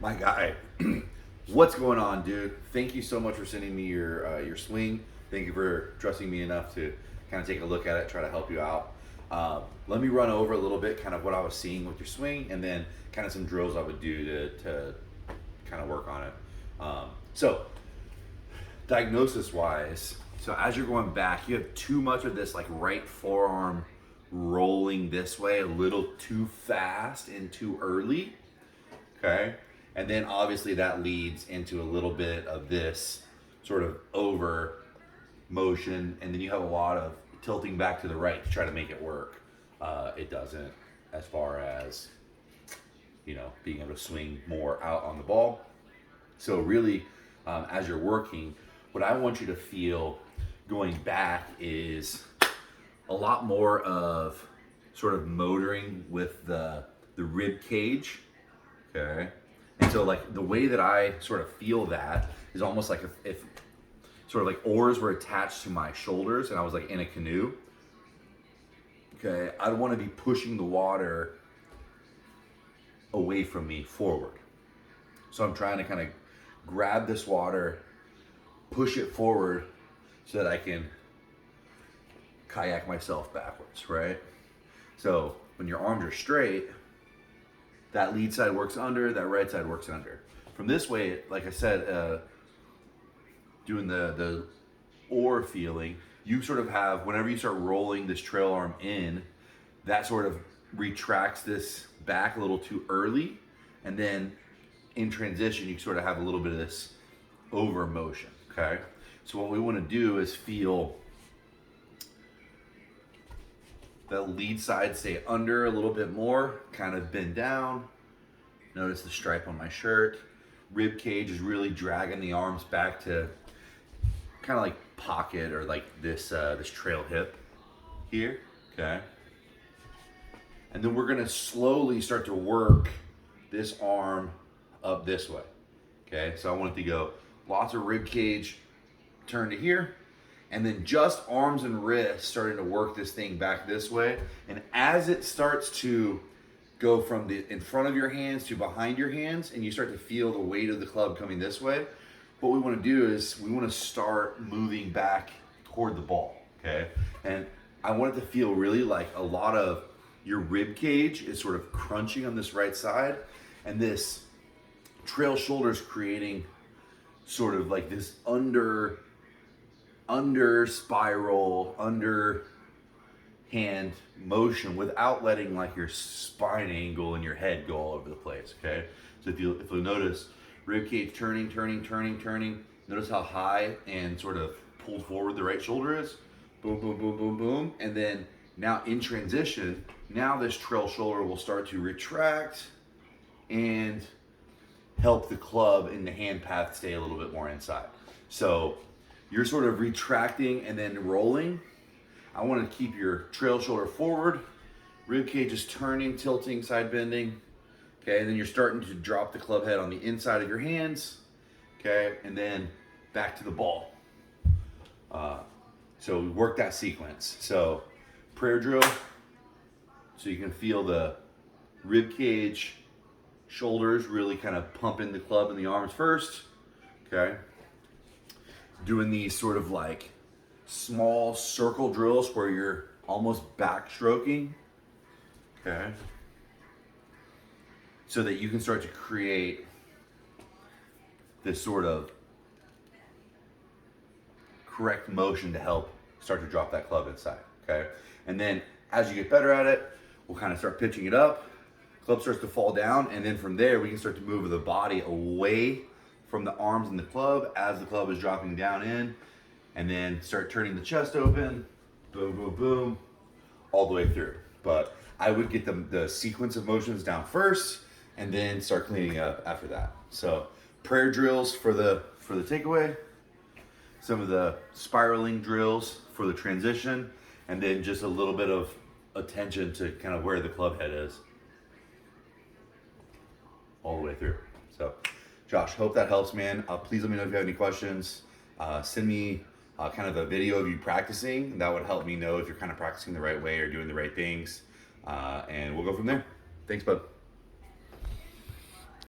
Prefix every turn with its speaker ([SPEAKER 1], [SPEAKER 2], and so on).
[SPEAKER 1] My guy, what's going on, dude? Thank you so much for sending me your swing. Thank you for trusting me enough to kind of take a look at it, try to help you out. Let me run over a little bit, kind of what I was seeing with your swing, and then kind of some drills I would do to kind of work on it. So, diagnosis wise, so as you're going back, you have too much of this like right forearm rolling this way, a little too fast and too early. Okay. And then obviously that leads into a little bit of this sort of over motion. And then you have a lot of tilting back to the right to try to make it work. It doesn't, as far as, being able to swing more out on the ball. So really, as you're working, what I want you to feel going back is a lot more of sort of motoring with the rib cage. Okay. And so like the way that I sort of feel that is almost like if sort of like oars were attached to my shoulders and I was like in a canoe. Okay. I'd want to be pushing the water away from me forward. So I'm trying to kind of grab this water, push it forward so that I can kayak myself backwards, right? So when your arms are straight, that lead side works under, that right side works under. From this way, like I said, doing the oar feeling, you sort of have, whenever you start rolling this trail arm in, that sort of retracts this back a little too early. And then in transition, you sort of have a little bit of this over motion, okay? So what we want to do is feel the lead side stay under a little bit more, kind of bend down. Notice the stripe on my shirt. Rib cage is really dragging the arms back to kind of like pocket or like this this trail hip here, okay? And then we're gonna slowly start to work this arm up this way, okay? So I want it to go lots of rib cage, turn to here, and then just arms and wrists starting to work this thing back this way. And as it starts to go from the in front of your hands to behind your hands, and you start to feel the weight of the club coming this way, what we want to do is we want to start moving back toward the ball, okay? And I want it to feel really like a lot of your rib cage is sort of crunching on this right side, and this trail shoulders creating sort of like this under spiral, under hand motion without letting like your spine angle and your head go all over the place, okay? So if you'll notice, rib cage turning. Notice how high and sort of pulled forward the right shoulder is. Boom, boom, boom, boom, boom. And then now in transition, now this trail shoulder will start to retract and help the club and the hand path stay a little bit more inside. So you're sort of retracting and then rolling. I want to keep your trail shoulder forward, rib cage is turning, tilting, side bending. Okay, and then you're starting to drop the club head on the inside of your hands. Okay, and then back to the ball. So we work that sequence. So prayer drill, so you can feel the rib cage, shoulders really kind of pumping the club and the arms first. Okay, doing these sort of like small circle drills where you're almost backstroking, okay? So that you can start to create this sort of correct motion to help start to drop that club inside, okay? And then as you get better at it, we'll kind of start pitching it up, club starts to fall down, and then from there we can start to move the body away from the arms and the club as the club is dropping down in, and then start turning the chest open, boom, boom, boom, all the way through. But I would get the sequence of motions down first, and then start cleaning up after that. So prayer drills for the takeaway, some of the spiraling drills for the transition, and then just a little bit of attention to kind of where the club head is all the way through. So Josh, hope that helps, man. Please let me know if you have any questions. Send me kind of a video of you practicing. That would help me know if you're kind of practicing the right way or doing the right things. And we'll go from there. Thanks, bud.